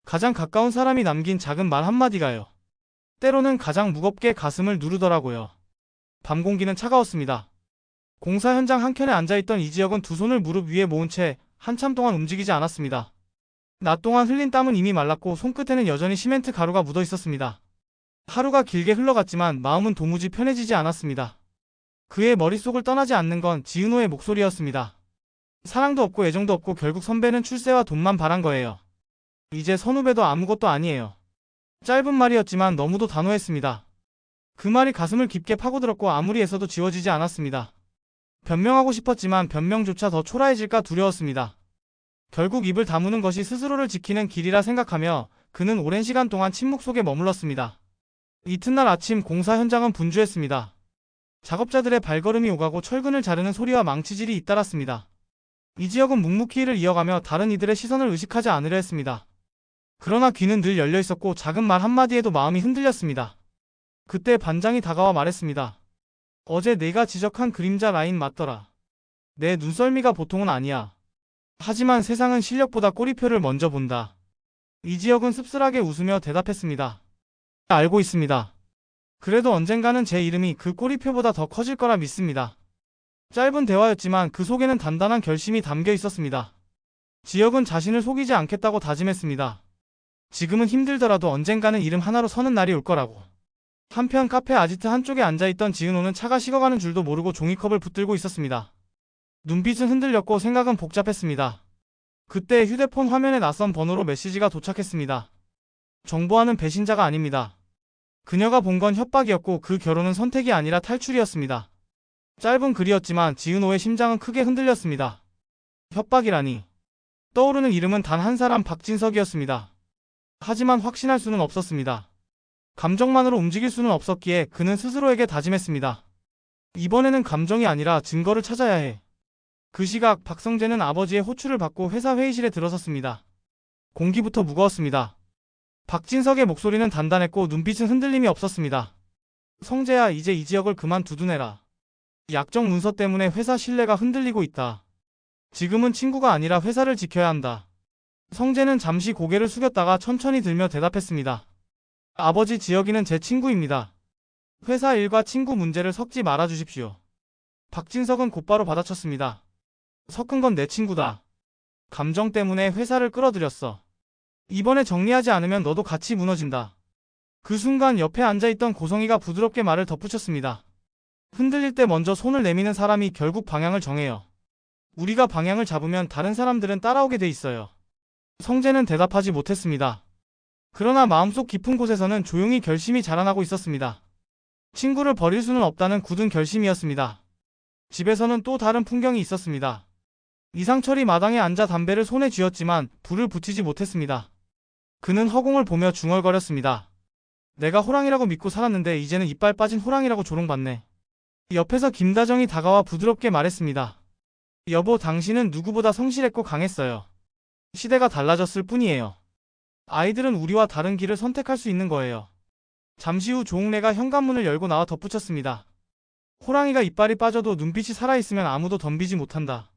가장 가까운 사람이 남긴 작은 말 한마디가요. 때로는 가장 무겁게 가슴을 누르더라고요. 밤 공기는 차가웠습니다. 공사 현장 한켠에 앉아있던 이지혁은 두 손을 무릎 위에 모은 채 한참 동안 움직이지 않았습니다. 낮 동안 흘린 땀은 이미 말랐고 손끝에는 여전히 시멘트 가루가 묻어 있었습니다. 하루가 길게 흘러갔지만 마음은 도무지 편해지지 않았습니다. 그의 머릿속을 떠나지 않는 건 지은호의 목소리였습니다. 사랑도 없고 애정도 없고 결국 선배는 출세와 돈만 바란 거예요. 이제 선후배도 아무것도 아니에요. 짧은 말이었지만 너무도 단호했습니다. 그 말이 가슴을 깊게 파고들었고 아무리 애써도 지워지지 않았습니다. 변명하고 싶었지만 변명조차 더 초라해질까 두려웠습니다. 결국 입을 다무는 것이 스스로를 지키는 길이라 생각하며 그는 오랜 시간 동안 침묵 속에 머물렀습니다. 이튿날 아침 공사 현장은 분주했습니다. 작업자들의 발걸음이 오가고 철근을 자르는 소리와 망치질이 잇따랐습니다. 이지혁은 묵묵히 일을 이어가며 다른 이들의 시선을 의식하지 않으려 했습니다. 그러나 귀는 늘 열려 있었고 작은 말 한마디에도 마음이 흔들렸습니다. 그때 반장이 다가와 말했습니다. 어제 내가 지적한 그림자 라인 맞더라. 내 눈썰미가 보통은 아니야. 하지만 세상은 실력보다 꼬리표를 먼저 본다. 이지혁은 씁쓸하게 웃으며 대답했습니다. 알고 있습니다. 그래도 언젠가는 제 이름이 그 꼬리표보다 더 커질 거라 믿습니다. 짧은 대화였지만 그 속에는 단단한 결심이 담겨 있었습니다. 지혁은 자신을 속이지 않겠다고 다짐했습니다. 지금은 힘들더라도 언젠가는 이름 하나로 서는 날이 올 거라고. 한편 카페 아지트 한쪽에 앉아있던 지은호는 차가 식어가는 줄도 모르고 종이컵을 붙들고 있었습니다. 눈빛은 흔들렸고 생각은 복잡했습니다. 그때 휴대폰 화면에 낯선 번호로 메시지가 도착했습니다. 정보하는 배신자가 아닙니다. 그녀가 본 건 협박이었고 그 결혼은 선택이 아니라 탈출이었습니다. 짧은 글이었지만 지은호의 심장은 크게 흔들렸습니다. 협박이라니. 떠오르는 이름은 단 한 사람 박진석이었습니다. 하지만 확신할 수는 없었습니다. 감정만으로 움직일 수는 없었기에 그는 스스로에게 다짐했습니다. 이번에는 감정이 아니라 증거를 찾아야 해. 그 시각 박성재는 아버지의 호출을 받고 회사 회의실에 들어섰습니다. 공기부터 무거웠습니다. 박진석의 목소리는 단단했고 눈빛은 흔들림이 없었습니다. 성재야, 이제 이지혁을 그만 두둔해라. 약정 문서 때문에 회사 신뢰가 흔들리고 있다. 지금은 친구가 아니라 회사를 지켜야 한다. 성재는 잠시 고개를 숙였다가 천천히 들며 대답했습니다. 아버지, 지혁이는 제 친구입니다. 회사 일과 친구 문제를 섞지 말아주십시오. 박진석은 곧바로 받아쳤습니다. 섞은 건 내 친구다. 감정 때문에 회사를 끌어들였어. 이번에 정리하지 않으면 너도 같이 무너진다. 그 순간 옆에 앉아있던 고성이가 부드럽게 말을 덧붙였습니다. 흔들릴 때 먼저 손을 내미는 사람이 결국 방향을 정해요. 우리가 방향을 잡으면 다른 사람들은 따라오게 돼 있어요. 성재는 대답하지 못했습니다. 그러나 마음속 깊은 곳에서는 조용히 결심이 자라나고 있었습니다. 친구를 버릴 수는 없다는 굳은 결심이었습니다. 집에서는 또 다른 풍경이 있었습니다. 이상철이 마당에 앉아 담배를 손에 쥐었지만 불을 붙이지 못했습니다. 그는 허공을 보며 중얼거렸습니다. 내가 호랑이라고 믿고 살았는데 이제는 이빨 빠진 호랑이라고 조롱받네. 옆에서 김다정이 다가와 부드럽게 말했습니다. 여보, 당신은 누구보다 성실했고 강했어요. 시대가 달라졌을 뿐이에요. 아이들은 우리와 다른 길을 선택할 수 있는 거예요. 잠시 후 조웅래가 현관문을 열고 나와 덧붙였습니다. 호랑이가 이빨이 빠져도 눈빛이 살아있으면 아무도 덤비지 못한다.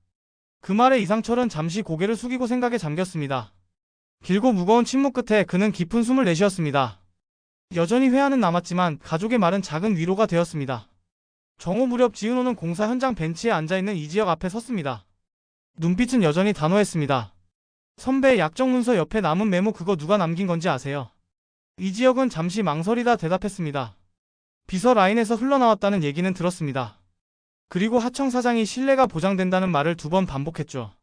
그 말에 이상철은 잠시 고개를 숙이고 생각에 잠겼습니다. 길고 무거운 침묵 끝에 그는 깊은 숨을 내쉬었습니다. 여전히 회한은 남았지만 가족의 말은 작은 위로가 되었습니다. 정오 무렵 지은호는 공사 현장 벤치에 앉아있는 이지혁 앞에 섰습니다. 눈빛은 여전히 단호했습니다. 선배, 약정 문서 옆에 남은 메모 그거 누가 남긴 건지 아세요? 이지혁은 잠시 망설이다 대답했습니다. 비서 라인에서 흘러나왔다는 얘기는 들었습니다. 그리고 하청 사장이 신뢰가 보장된다는 말을 2번 반복했죠.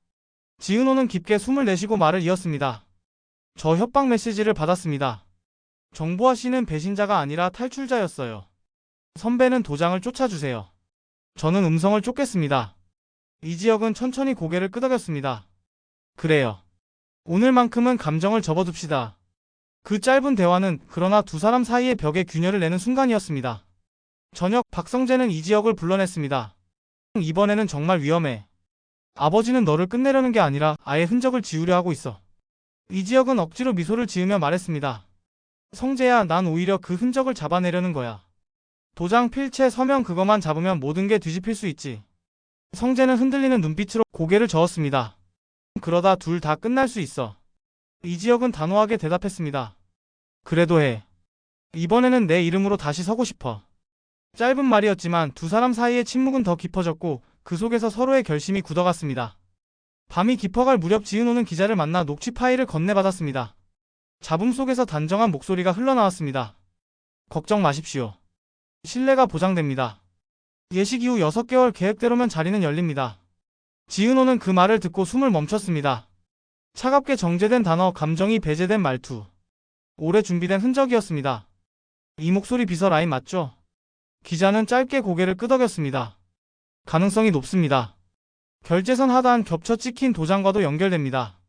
지은호는 깊게 숨을 내쉬고 말을 이었습니다. 저 협박 메시지를 받았습니다. 정보화 씨는 배신자가 아니라 탈출자였어요. 선배는 도장을 쫓아주세요. 저는 음성을 쫓겠습니다. 이지혁은 천천히 고개를 끄덕였습니다. 그래요. 오늘만큼은 감정을 접어둡시다. 그 짧은 대화는 그러나 두 사람 사이의 벽에 균열을 내는 순간이었습니다. 저녁, 박성재는 이지혁을 불러냈습니다. 이번에는 정말 위험해. 아버지는 너를 끝내려는 게 아니라 아예 흔적을 지우려 하고 있어. 이지혁은 억지로 미소를 지으며 말했습니다. 성재야, 난 오히려 그 흔적을 잡아내려는 거야. 도장, 필체, 서명 그것만 잡으면 모든 게 뒤집힐 수 있지. 성재는 흔들리는 눈빛으로 고개를 저었습니다. 그러다 둘 다 끝날 수 있어. 이지혁은 단호하게 대답했습니다. 그래도 해. 이번에는 내 이름으로 다시 서고 싶어. 짧은 말이었지만 두 사람 사이의 침묵은 더 깊어졌고 그 속에서 서로의 결심이 굳어갔습니다. 밤이 깊어갈 무렵 지은호는 기자를 만나 녹취 파일을 건네받았습니다. 잡음 속에서 단정한 목소리가 흘러나왔습니다. 걱정 마십시오. 신뢰가 보장됩니다. 예식 이후 6개월 계획대로면 자리는 열립니다. 지은호는 그 말을 듣고 숨을 멈췄습니다. 차갑게 정제된 단어, 감정이 배제된 말투. 오래 준비된 흔적이었습니다. 이 목소리 비서 라인 맞죠? 기자는 짧게 고개를 끄덕였습니다. 가능성이 높습니다. 결제선 하단 겹쳐 찍힌 도장과도 연결됩니다.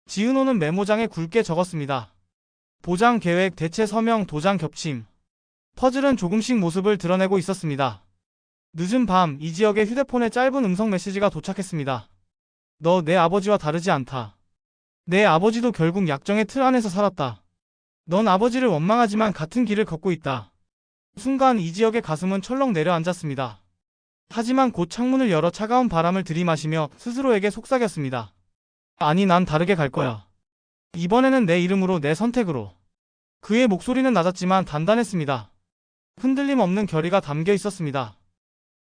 지은호는 메모장에 굵게 적었습니다. 보장 계획, 대체 서명, 도장 겹침. 퍼즐은 조금씩 모습을 드러내고 있었습니다. 늦은 밤 이지혁의 휴대폰에 짧은 음성 메시지가 도착했습니다. 너 내 아버지와 다르지 않다. 내 아버지도 결국 약정의 틀 안에서 살았다. 넌 아버지를 원망하지만 같은 길을 걷고 있다. 순간 이지혁의 가슴은 철렁 내려앉았습니다. 하지만 곧 창문을 열어 차가운 바람을 들이마시며 스스로에게 속삭였습니다. 아니, 난 다르게 갈 거야. 이번에는 내 이름으로, 내 선택으로. 그의 목소리는 낮았지만 단단했습니다. 흔들림 없는 결의가 담겨 있었습니다.